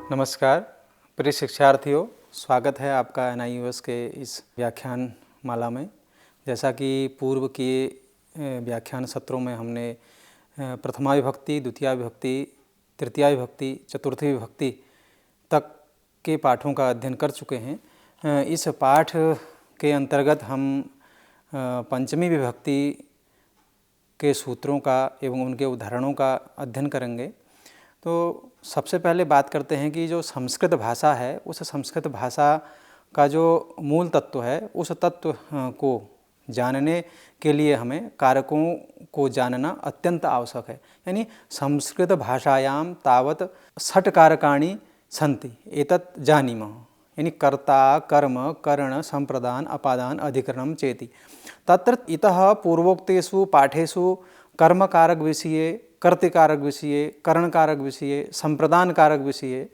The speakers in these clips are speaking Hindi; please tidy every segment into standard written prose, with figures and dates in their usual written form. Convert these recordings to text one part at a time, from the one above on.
नमस्कार प्रिय शिक्षार्थियों, स्वागत है आपका NIUS के इस व्याख्यान माला में। जैसा कि पूर्व के व्याख्यान सत्रों में हमने प्रथमा विभक्ति, द्वितीया विभक्ति, तृतीया विभक्ति, चतुर्थी विभक्ति तक के पाठों का अध्ययन कर चुके हैं। इस पाठ के अंतर्गत हम पंचमी विभक्ति के सूत्रों का एवं उनके उदाहरणों का अध्ययन करेंगे। तो सबसे पहले बात करते हैं कि जो संस्कृत भाषा है, उस संस्कृत भाषा का जो मूल तत्व है, उस तत्व को जानने के लिए हमें कारकों को जानना अत्यंत आवश्यक है। यानी संस्कृत भाषायां तावत् षट् कारकाणि सन्ति एतत् जानीमः। यानी कर्ता, कर्म, करण, संप्रदान, अपादान, अधिकरणम चेति। तत्र इतः पूर्वोक्तेषु पाठेषु कर्मकारक विषये, कर्तृकारक विषये, करणकारक विषये, संप्रदानकारक विषये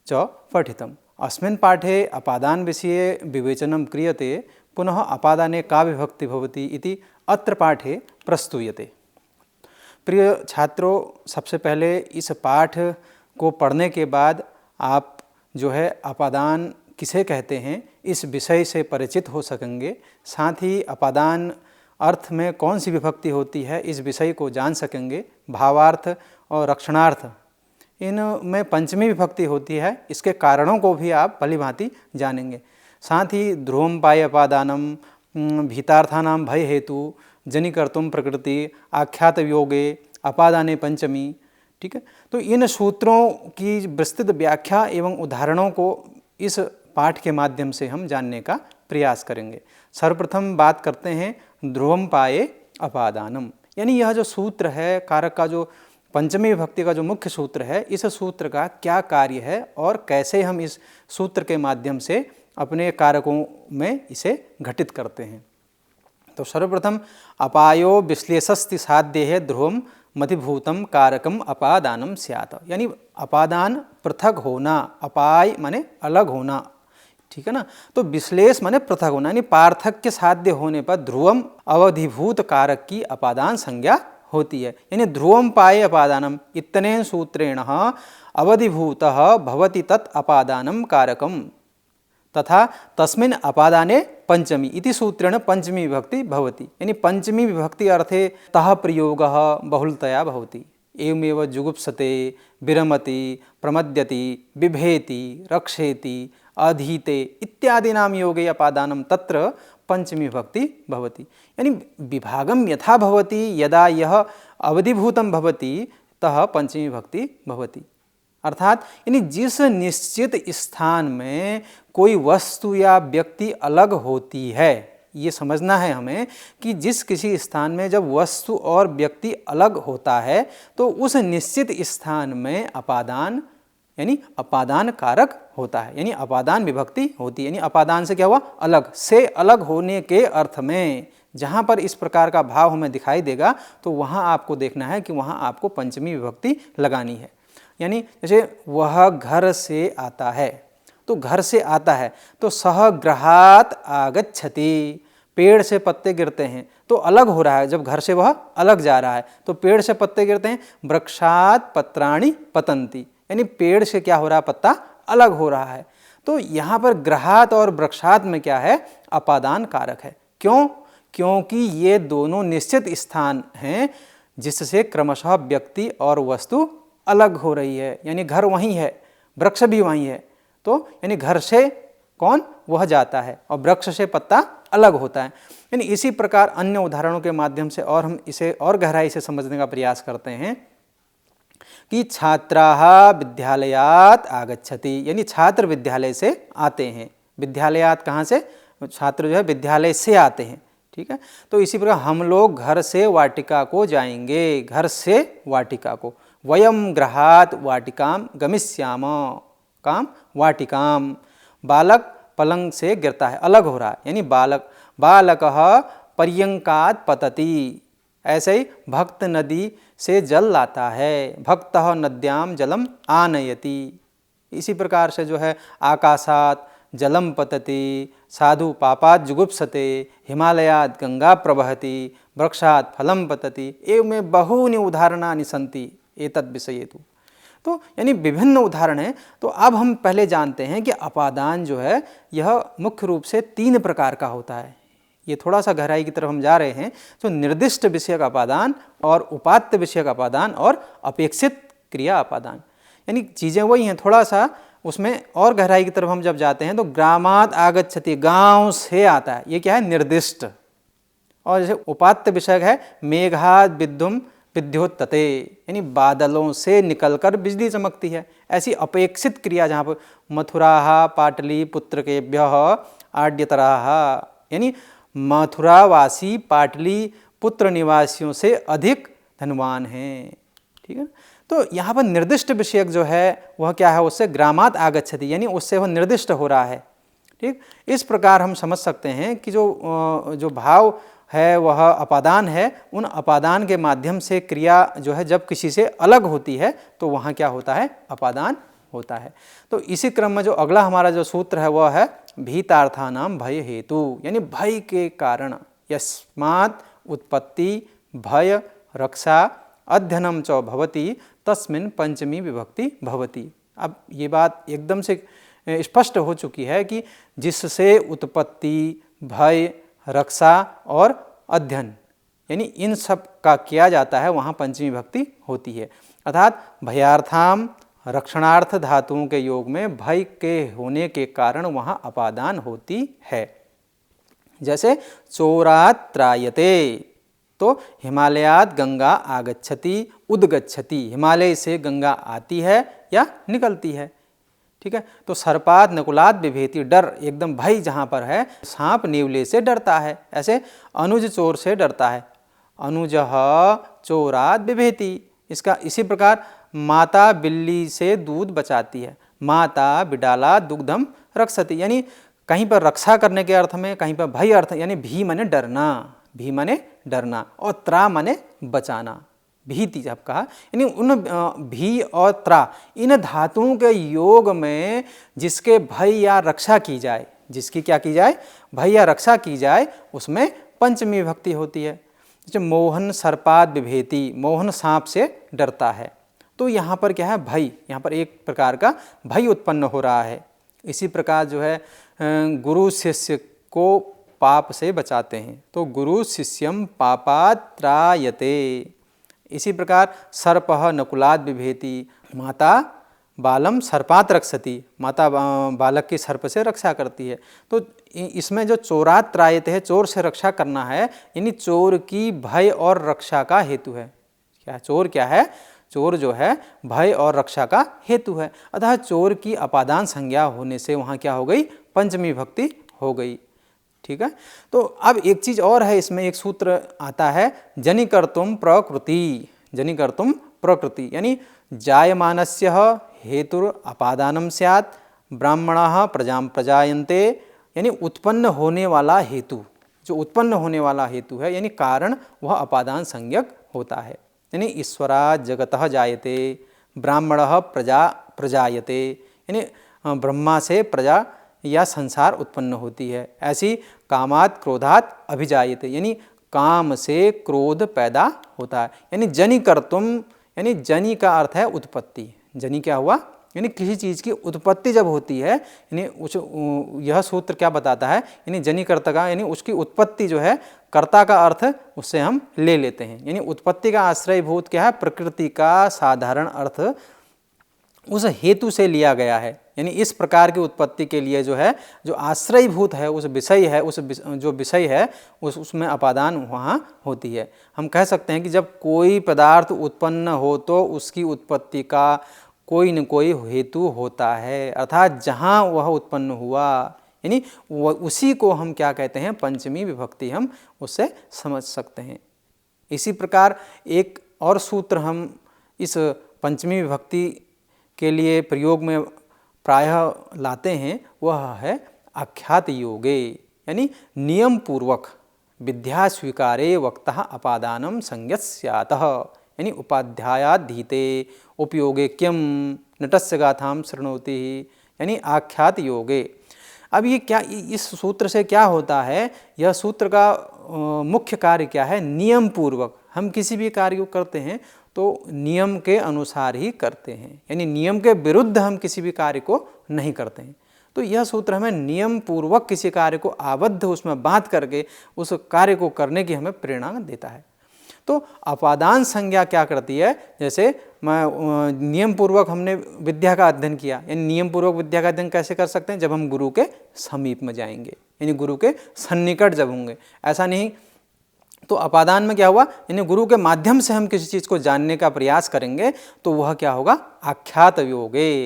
च पठितम्। अस्मिन् पाठे अपादान विषये विवेचनं क्रियते, पुनः अपादाने का विभक्ति भवति इति अत्र पाठे प्रस्तूयते। प्रिय छात्रों, सबसे पहले इस पाठ को पढ़ने के बाद आप जो है अपादान किसे कहते हैं इस विषय से परिचित हो सकेंगे। साथ ही अपादान अर्थ में कौन सी विभक्ति होती है इस विषय को जान सकेंगे। भावार्थ और रक्षणार्थ इनमें पंचमी विभक्ति होती है, इसके कारणों को भी आप भलीभांति जानेंगे। साथ ही ध्रुवम पाय अपादानम, भीतार्थानां भय हेतु, जनिकर्तुम प्रकृति, आख्यात योगे, अपादाने पंचमी। ठीक है, तो इन सूत्रों की विस्तृत व्याख्या एवं उदाहरणों को इस पाठ के माध्यम से हम जानने का प्रयास करेंगे। सर्वप्रथम बात करते हैं ध्रुवम पाये अपादानम। यानी यह जो सूत्र है, कारक का जो पंचमी विभक्ति का जो मुख्य सूत्र है, इस सूत्र का क्या कार्य है और कैसे हम इस सूत्र के माध्यम से अपने कारकों में इसे घटित करते हैं। तो सर्वप्रथम अपायो विश्लेषस्ति साध्य ध्रुवम मतिभूतम कारकम अपादानम स्यात्। यानी अपादान पृथक होना, अपाय माने अलग होना, ठीक है ना। तो विश्लेष माने पृथक होना, यानी पार्थक्य साध्य होने पर ध्रुवम अवधिभूत कारक की अपादान संज्ञा होती है। यानी ध्रुवम पाये अपादानम इतनेन सूत्रेण अवधिभूतः भवति तत् अपादानम कारकम तथा तस्मिन् अपादाने पंचमी इति सूत्रेण पंचमी विभक्ति भवति। यानी पंचमी विभक्ति अर्थे तः प्रयोगः बहुलतया भवति। एवमेव जुगुप्सते, विरमति, प्रमद्यति, बिभेति, रक्षेति, अधीते इत्यादीनां योगे अपादानं तत्र पंचमी विभक्ति भवति। यानी विभागं यथा भवति, यदा यह अवधिभूतं भवति तः पंचमी विभक्ति भवति। अर्थात यानी जिस निश्चित स्थान में कोई वस्तु या व्यक्ति अलग होती है, ये समझना है हमें कि जिस किसी स्थान में जब वस्तु और व्यक्ति अलग होता है तो उस निश्चित स्थान में अपादान यानी अपादान कारक होता है, यानी अपादान विभक्ति होती है। यानी अपादान से क्या हुआ, अलग से, अलग होने के अर्थ में जहाँ पर इस प्रकार का भाव हमें दिखाई देगा तो वहाँ आपको देखना है कि वहाँ आपको पंचमी विभक्ति लगानी है। यानी जैसे वह घर से आता है, तो घर से आता है तो सह गृहात आगच्छति, पेड़ से पत्ते गिरते हैं तो अलग हो रहा है, जब घर से वह अलग जा रहा है तो पेड़ से पत्ते गिरते हैं। वृक्षात पत्राणि पतन्ति, यानी पेड़ से क्या हो रहा है, पत्ता अलग हो रहा है। तो यहाँ पर गृहात और वृक्षात में क्या है, अपादान कारक है। क्यों? क्योंकि ये दोनों निश्चित स्थान हैं जिससे क्रमशः व्यक्ति और वस्तु अलग हो रही है। यानी घर वहीं है, वृक्ष भी वहीं है, तो यानी घर से कौन, वह जाता है और वृक्ष से पत्ता अलग होता है। यानी इसी प्रकार अन्य उदाहरणों के माध्यम से और हम इसे और गहराई से समझने का प्रयास करते हैं कि छात्राः विद्यालयात् आगच्छति, यानी छात्र विद्यालय से आते हैं। विद्यालयात् कहाँ से, छात्र जो है विद्यालय से आते हैं, ठीक है। तो इसी प्रकार हम लोग घर से वाटिका को जाएंगे, घर से वाटिका को। वयम गृहात् वाटिकां गमिष्याम, काम वाटिकाम। बालक पलंग से गिरता है, अलग हो रहा है, यानी बालकः पर्यंकात् पतति। ऐसे ही भक्त नदी से जल लाता है, भक्तः नद्यां जलम आनयति। इसी प्रकार से जो है आकाशात् जलम पतति, साधु पापात् जुगुप्सते, हिमालयात् गंगा प्रवहति, वृक्षात् फलं पतति। एवं बहूनि उदाहरणानि सन्ति एतद् विषये तु। तो यानी विभिन्न उदाहरण हैं। तो अब हम पहले जानते हैं कि अपादान जो है यह मुख्य रूप से 3 प्रकार का होता है। ये थोड़ा सा गहराई की तरफ हम जा रहे हैं। जो निर्दिष्ट विषयक अपादान और उपात्त विषयक अपादान और अपेक्षित क्रिया अपादान, यानी चीज़ें वही हैं, थोड़ा सा उसमें और गहराई की तरफ हम जब जाते हैं तो ग्रामात् आगच्छति, गांव से आता है, ये क्या है, निर्दिष्ट। और जैसे उपात्त विषयक है मेघात् विद्युम विद्योत्तते, यानी बादलों से निकलकर बिजली चमकती है। ऐसी अपेक्षित क्रिया जहाँ पर मथुराः पाटलिपुत्रकेभ्यः आड्यतराः, यानी मथुरावासी पाटली पुत्र निवासियों से अधिक धनवान हैं। ठीक है, तो यहाँ पर निर्दिष्ट विषयक जो है वह क्या है, उससे ग्रामात् आगच्छति, यानी उससे वह निर्दिष्ट हो रहा है। ठीक, इस प्रकार हम समझ सकते हैं कि जो भाव है वह अपादान है। उन अपादान के माध्यम से क्रिया जो है जब किसी से अलग होती है तो वहाँ क्या होता है, अपादान होता है। तो इसी क्रम में जो अगला हमारा जो सूत्र है वह है भीतार्थानाम भय हेतु, यानी भय के कारण, यस्मात् उत्पत्ति भय रक्षा अध्ययनम च भवति तस्मिन् पंचमी विभक्ति भवति। अब ये बात एकदम से स्पष्ट हो चुकी है कि जिससे उत्पत्ति भय रक्षा और अध्ययन, यानी इन सब का किया जाता है, वहाँ पंचमी विभक्ति होती है। अर्थात भयार्थाम रक्षणार्थ धातुओं के योग में भय के होने के कारण वहाँ अपादान होती है। जैसे चोरात् त्रायते, तो हिमालयात् गंगा आगच्छति उद्गच्छति, हिमालय से गंगा आती है या निकलती है। ठीक है, तो सर्पात् नकुलात् बिभेति, डर एकदम भय जहाँ पर है, सांप नेवले से डरता है। ऐसे अनुज चोर से डरता है, अनुजः चोरात् बिभेति। इसका इसी प्रकार माता बिल्ली से दूध बचाती है, माता बिडालात् दुग्धम रक्षति, यानी कहीं पर रक्षा करने के अर्थ में, कहीं पर भय अर्थ, यानी भी माने डरना, भी माने डरना, और त्रा माने बचाना, भीति जब कहा, यानी उन भी और त्रा इन धातुओं के योग में जिसके भय या रक्षा की जाए, जिसकी क्या की जाए, भय या रक्षा की जाए, उसमें पंचमी विभक्ति होती है। जैसे मोहन सर्पात् बिभेति, मोहन सांप से डरता है। तो यहाँ पर क्या है, भय, यहाँ पर एक प्रकार का भय उत्पन्न हो रहा है। इसी प्रकार जो है गुरु शिष्य को पाप से बचाते हैं, तो गुरु शिष्यम पापात् त्रायते। इसी प्रकार सर्पः नकुलात् बिभेति, माता बालम सर्पात् रक्षति, माता बालक की सर्प से रक्षा करती है। तो इसमें जो चोरात् त्रायते है, चोर से रक्षा करना है, यानी चोर की भय और रक्षा का हेतु है। क्या चोर क्या है, चोर जो है भय और रक्षा का हेतु है। अतः चोर की अपादान संज्ञा होने से वहाँ क्या हो गई, पंचमी विभक्ति हो गई। ठीक है, तो अब एक चीज और है, इसमें एक सूत्र आता है जनिकर्तुम प्रकृति, जनिकर्तुम प्रकृति, यानी जायमानस्य हेतुर अपादानम स्यात् ब्राह्मणः प्रजां प्रजायन्ते, यानी उत्पन्न होने वाला हेतु, जो उत्पन्न होने वाला हेतु है यानी कारण, वह अपादान संज्ञक होता है। यानी ईश्वरात् जगतः जायते, ब्राह्मणः प्रजा प्रजायते, यानी ब्रह्मा से प्रजा या संसार उत्पन्न होती है। ऐसी कामात् क्रोधात् अभिजायते, यानी काम से क्रोध पैदा होता है। यानी जनि कर्तुम, यानी जनि का अर्थ है उत्पत्ति। जनि क्या हुआ, यानी किसी चीज़ की उत्पत्ति जब होती है, यानी यह सूत्र क्या बताता है, यानी जनि कर्ता का, यानी उसकी उत्पत्ति जो है, कर्ता का अर्थ उससे हम ले लेते हैं। यानी उत्पत्ति का आश्रयभूत क्या है, प्रकृति का साधारण अर्थ उस हेतु से लिया गया है। यानी इस प्रकार की उत्पत्ति के लिए जो है, जो आश्रयभूत है, उस विषय है, उस जो विषय है उसमें अपादान वहाँ होती है। हम कह सकते हैं कि जब कोई पदार्थ उत्पन्न हो तो उसकी उत्पत्ति का कोई न कोई हेतु होता है, अर्थात जहाँ वह उत्पन्न हुआ, यानी उसी को हम क्या कहते हैं, पंचमी विभक्ति हम उससे समझ सकते हैं। इसी प्रकार एक और सूत्र हम इस पंचमी विभक्ति के लिए प्रयोग में प्रायः लाते हैं, वह है आख्यात योगे, यानी नियम पूर्वक विद्या स्वीकारे वक्तः अपादानम संज्ञत् स्यातः, यानी उपाध्यायाधीते उपयोगे किम नटस्य गाथाम शृणोति, यानी आख्यात योगे। अब ये क्या, इस सूत्र से क्या होता है, यह सूत्र का मुख्य कार्य क्या है, नियम पूर्वक हम किसी भी कार्य को करते हैं तो नियम के अनुसार ही करते हैं, यानी नियम के विरुद्ध हम किसी भी कार्य को नहीं करते हैं। तो यह सूत्र हमें नियम पूर्वक किसी कार्य को आबद्ध उसमें बांध करके उस कार्य को करने की हमें प्रेरणा देता है। तो अपादान संज्ञा क्या करती है, जैसे मैं नियम पूर्वक हमने विद्या का अध्ययन किया, यानी नियम पूर्वक विद्या का अध्ययन कैसे कर सकते हैं, जब हम गुरु के समीप में जाएंगे, यानी गुरु के सन्निकट जब होंगे, ऐसा नहीं। तो अपादान में क्या हुआ, यानी गुरु के माध्यम से हम किसी चीज़ को जानने का प्रयास करेंगे तो वह क्या होगा, आख्यात योगे,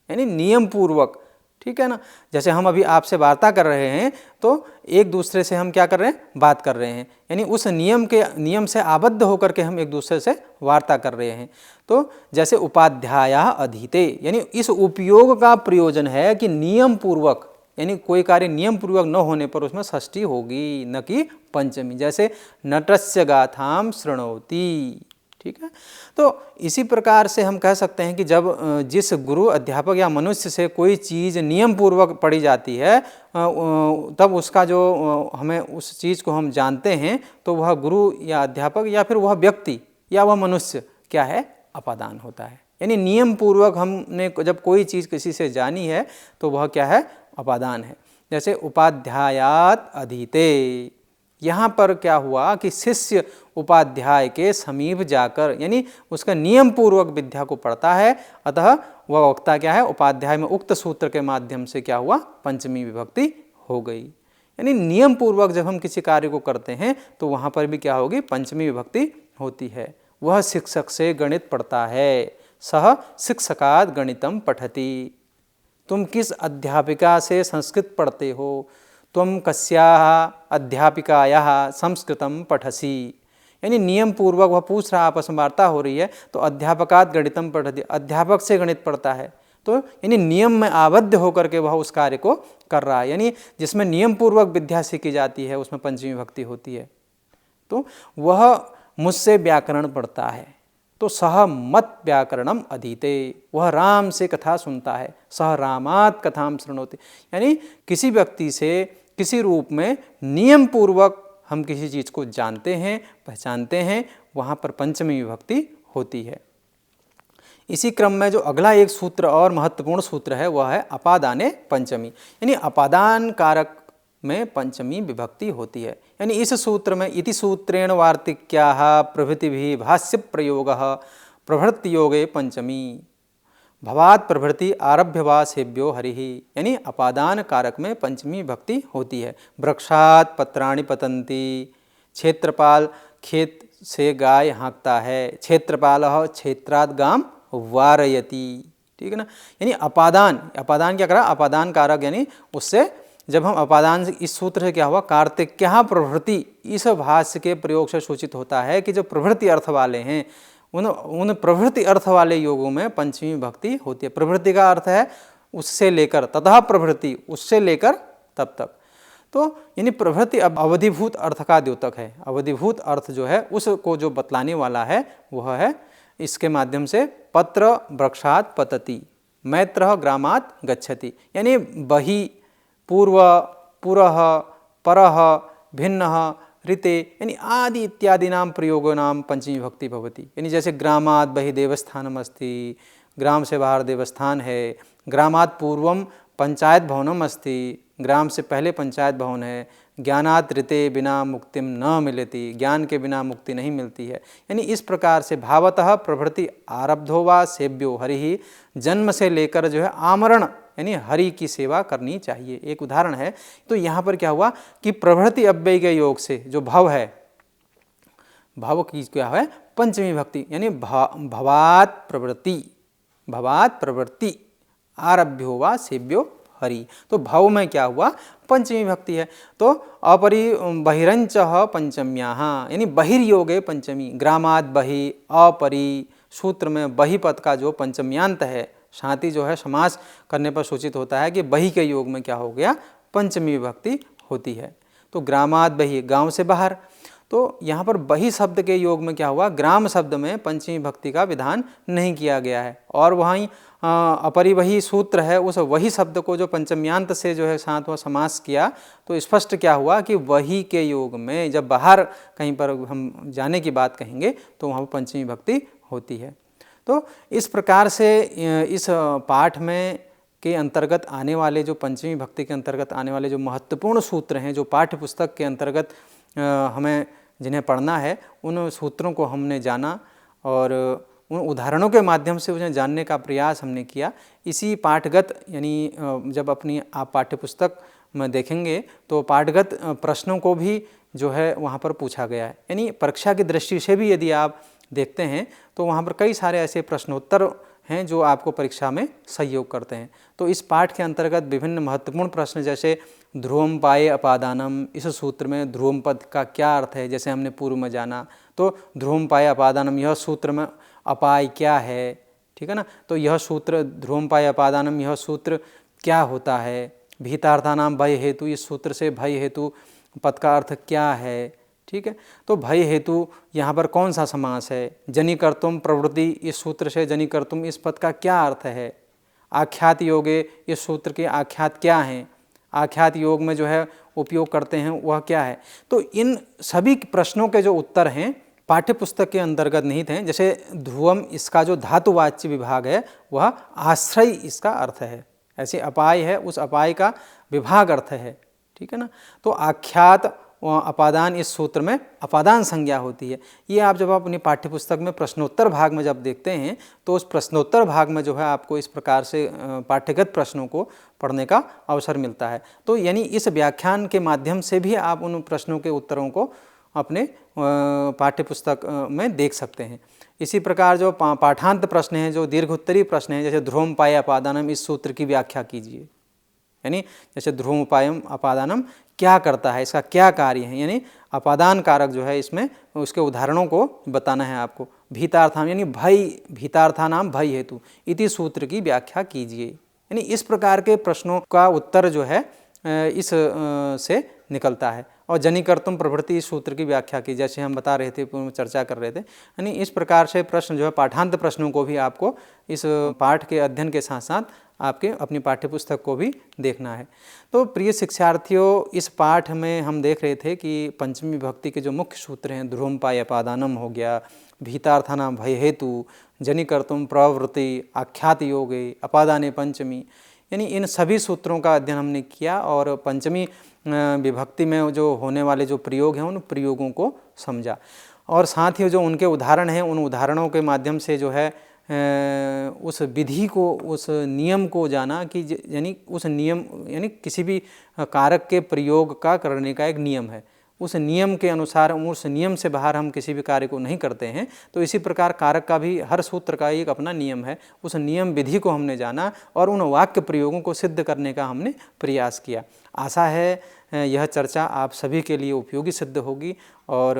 यानी नियम पूर्वक, ठीक है ना। जैसे हम अभी आपसे वार्ता कर रहे हैं तो एक दूसरे से हम क्या कर रहे हैं, बात कर रहे हैं, यानी उस नियम से आबद्ध होकर के हम एक दूसरे से वार्ता कर रहे हैं। तो जैसे उपाध्याया अधीते, यानी इस उपयोग का प्रयोजन है कि नियम पूर्वक, यानी कोई कार्य नियम पूर्वक न होने पर उसमें षष्ठी होगी, न कि पंचमी। जैसे नटस्य गाथाम शृणोति, ठीक है। तो इसी प्रकार से हम कह सकते हैं कि जब जिस गुरु अध्यापक या मनुष्य से कोई चीज़ नियम पूर्वक पढ़ी जाती है तब उसका जो हमें उस चीज़ को हम जानते हैं तो वह गुरु या अध्यापक या फिर वह व्यक्ति या वह मनुष्य क्या है, अपादान होता है। यानी नियम पूर्वक हमने जब कोई चीज़ किसी से जानी है तो वह क्या है, अपादान है। जैसे उपाध्यायात अधीते, यहाँ पर क्या हुआ कि शिष्य उपाध्याय के समीप जाकर, यानी उसका नियम पूर्वक विद्या को पढ़ता है, अतः वह वक्ता क्या है, उपाध्याय में उक्त सूत्र के माध्यम से क्या हुआ, पंचमी विभक्ति हो गई। यानी नियम पूर्वक जब हम किसी कार्य को करते हैं तो वहाँ पर भी क्या होगी, पंचमी विभक्ति होती है। वह शिक्षक से गणित पढ़ता है, सह शिक्षकात् गणितम पठति। तुम किस अध्यापिका से संस्कृत पढ़ते हो, त्वं कस्याः अध्यापिकायाः संस्कृतं पठसि। यानी नियम पूर्वक वह पूछ रहा, आपस में वार्ता हो रही है, तो अध्यापकात् गणितम पठति, अध्यापक से गणित पढ़ता है, तो यानी नियम में आबद्ध होकर के वह उस कार्य को कर रहा है। यानी जिसमें नियम पूर्वक विद्या सीखी जाती है उसमें पंचमी विभक्ति होती है। तो वह मुझसे व्याकरण पढ़ता है, तो सह मत व्याकरणम अधीते, वह राम से कथा सुनता है, सह रामात् कथाम शृणोति। यानी किसी व्यक्ति से किसी रूप में नियम पूर्वक हम किसी चीज़ को जानते हैं, पहचानते हैं, वहाँ पर पंचमी विभक्ति होती है। इसी क्रम में जो अगला एक सूत्र और महत्वपूर्ण सूत्र है वह है अपादाने पंचमी, यानी अपादान कारक में पंचमी विभक्ति होती है। यानी इस सूत्र में इति सूत्रेण वार्तिक्याः प्रभृतिभिः भाष्य प्रयोगः प्रभृति योगे पंचमी, भवात् प्रभृति आरभ्य वा सेव्यो हरिः, यानी अपादान कारक में पंचमी विभक्ति होती है। वृक्षात् पत्राणि पतन्ति, क्षेत्रपाल खेत से गाय हाँकता है, क्षेत्रपालः क्षेत्रात् गाम वारयति, ठीक है ना। यानी अपादान क्या करा, अपादान कारक, यानी उससे जब हम अपादान इस सूत्र से क्या हुआ, कार्तिक्यः प्रभृति, इस भाष्य के प्रयोग से सूचित होता है कि जो प्रभृति अर्थ वाले हैं उन प्रभृति अर्थ वाले योगों में पंचमी विभक्ति होती है। प्रभृति का अर्थ है उससे लेकर, ततः प्रभृति, उससे लेकर तब तक। तो यानी प्रभृति अवधिभूत अर्थ का द्योतक है। अवधिभूत अर्थ जो है उसको जो बतलाने वाला है वह है इसके माध्यम से पत्र वृक्षात् पतति, मैत्रः ग्रामात् गच्छति, यानी बहि, पूर्व, पुरः, परः, भिन्नः, ऋते, यानी आदि इत्यादि नाम प्रयोगो नाम पंचमी विभक्ति भवति। यानी जैसे ग्रामात् बहि देवस्थानम अस्ति, ग्राम से बाहर देवस्थान है, ग्रामात् पूर्वम पंचायत भवनम अस्ति, ग्राम से पहले पंचायत भवन है, ज्ञानात् ऋते बिना मुक्तिम न मिलति, ज्ञान के बिना मुक्ति नहीं मिलती है। यानी इस प्रकार से भावतः प्रभृति आरब्धो वा सेव्यो हरिः, जन्म से लेकर जो है आमरण यानी हरि की सेवा करनी चाहिए, एक उदाहरण है। तो यहाँ पर क्या हुआ कि प्रभृति अव्यय के योग से जो भव है, भव की क्या है, पंचमी विभक्ति, यानी भवात् प्रवृत्ति आरभ्यो वा सेव्यो हरि। तो भव में क्या हुआ, पंचमी विभक्ति है। तो अपरि बहिरंच पंचम्याः, यानी बहिर्योगे पंचमी, ग्रामात् बहि, अपरि, सूत्र में बहि पद का जो पंचम्यांत है, शांति जो है समास करने पर सूचित होता है कि बहि के योग में क्या हो गया, पंचमी विभक्ति होती है। तो ग्रामात् बहि, गांव से बाहर। तो यहाँ पर बहि शब्द के योग में क्या हुआ, ग्राम शब्द में पंचमी विभक्ति का विधान नहीं किया गया है। और वहीं अपरिवही सूत्र है, उस वही शब्द को जो पंचम्यांत से जो है साथ समास किया, तो स्पष्ट क्या हुआ कि वही के योग में जब बाहर कहीं पर हम जाने की बात कहेंगे तो वहाँ पर पंचमी विभक्ति होती है। तो इस प्रकार से इस पाठ में के अंतर्गत आने वाले जो पंचमी भक्ति के अंतर्गत आने वाले जो महत्वपूर्ण सूत्र हैं, जो पाठ्य पुस्तक के अंतर्गत हमें जिन्हें पढ़ना है, उन सूत्रों को हमने जाना और उन उदाहरणों के माध्यम से उन्हें जानने का प्रयास हमने किया। इसी पाठगत यानी जब अपनी आप पाठ्यपुस्तक में देखेंगे तो पाठगत प्रश्नों को भी जो है वहाँ पर पूछा गया है। यानी परीक्षा की दृष्टि से भी यदि आप देखते हैं तो वहाँ पर कई सारे ऐसे प्रश्नोत्तर हैं जो आपको परीक्षा में सहयोग करते हैं। तो इस पाठ के अंतर्गत विभिन्न महत्वपूर्ण प्रश्न जैसे ध्रुवम पाये अपादानम, इस सूत्र में ध्रुवम पद का क्या अर्थ है, जैसे हमने पूर्व में जाना। तो ध्रुवम पाये अपादानम, यह सूत्र में अपाय क्या है, ठीक है ना। तो यह सूत्र ध्रुवम पाये अपादानम, यह सूत्र क्या होता है। भीतार्थानाम भय हेतु, इस सूत्र से भय हेतु पद का अर्थ क्या है, ठीक है। तो भय हेतु यहाँ पर कौन सा समास है। जनिकर्तुम प्रवृत्ति, इस सूत्र से जनिकर्तुम इस पद का क्या अर्थ है। आख्यात योगे, इस सूत्र के आख्यात क्या हैं, आख्यात योग में जो है उपयोग करते हैं वह क्या है। तो इन सभी प्रश्नों के जो उत्तर हैं पाठ्य पुस्तक के अंतर्गत निहित हैं। जैसे ध्रुवम, इसका जो धातुवाच्य विभाग है वह आश्रय इसका अर्थ है। ऐसे अपाय है, उस अपाय का विभाग अर्थ है, ठीक है ना। तो आख्यात अपादान, इस सूत्र में अपादान संज्ञा होती है। ये आप जब अपनी पाठ्यपुस्तक में प्रश्नोत्तर भाग में जब देखते हैं तो उस प्रश्नोत्तर भाग में जो है आपको इस प्रकार से पाठ्यगत प्रश्नों को पढ़ने का अवसर मिलता है। तो यानी इस व्याख्यान के माध्यम से भी आप उन प्रश्नों के उत्तरों को अपने पाठ्यपुस्तक में देख सकते हैं। इसी प्रकार जो पाठांत प्रश्न हैं, जो दीर्घोत्तरीय प्रश्न हैं, जैसे ध्रुवम पाये अपादानम, इस सूत्र की व्याख्या कीजिए। यानी जैसे ध्रुवम पायम अपादानम क्या करता है, इसका क्या कार्य है, यानी अपादान कारक जो है इसमें उसके उदाहरणों को बताना है आपको। भीतार्थाम यानी भय, भीतार्थानाम भय हेतु इति सूत्र की व्याख्या कीजिए। यानी इस प्रकार के प्रश्नों का उत्तर जो है इस से निकलता है। और जनिकर्तुम प्रवृत्ति, इस सूत्र की व्याख्या की, जैसे हम बता रहे थे, चर्चा कर रहे थे। यानी इस प्रकार से प्रश्न जो है पाठांत प्रश्नों को भी आपको इस पाठ के अध्ययन के साथ साथ आपके अपनी पाठ्यपुस्तक को भी देखना है। तो प्रिय शिक्षार्थियों, इस पाठ में हम देख रहे थे कि पंचमी विभक्ति के जो मुख्य सूत्र हैं, ध्रुवम पाये अपादानम हो गया, भीतार्थानाम भय हेतु, जनिकर्तुम प्रवृत्ति, आख्यात योगे, अपादाने पंचमी, यानी इन सभी सूत्रों का अध्ययन हमने किया और पंचमी विभक्ति में जो होने वाले जो प्रयोग हैं उन प्रयोगों को समझा। और साथ ही जो उनके उदाहरण हैं, उन उदाहरणों के माध्यम से जो है उस विधि को, उस नियम को जाना कि यानी उस नियम यानी किसी भी कारक के प्रयोग का करने का एक नियम है। उस नियम के अनुसार, उस नियम से बाहर हम किसी भी कार्य को नहीं करते हैं। तो इसी प्रकार कारक का भी, हर सूत्र का एक अपना नियम है। उस नियम विधि को हमने जाना और उन वाक्य प्रयोगों को सिद्ध करने का हमने प्रयास किया। आशा है यह चर्चा आप सभी के लिए उपयोगी सिद्ध होगी और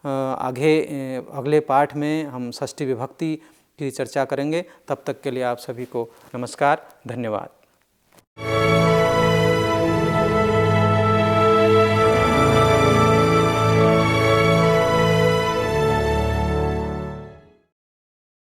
अगले पाठ में हम षष्ठी विभक्ति की चर्चा करेंगे। तब तक के लिए आप सभी को नमस्कार, धन्यवाद।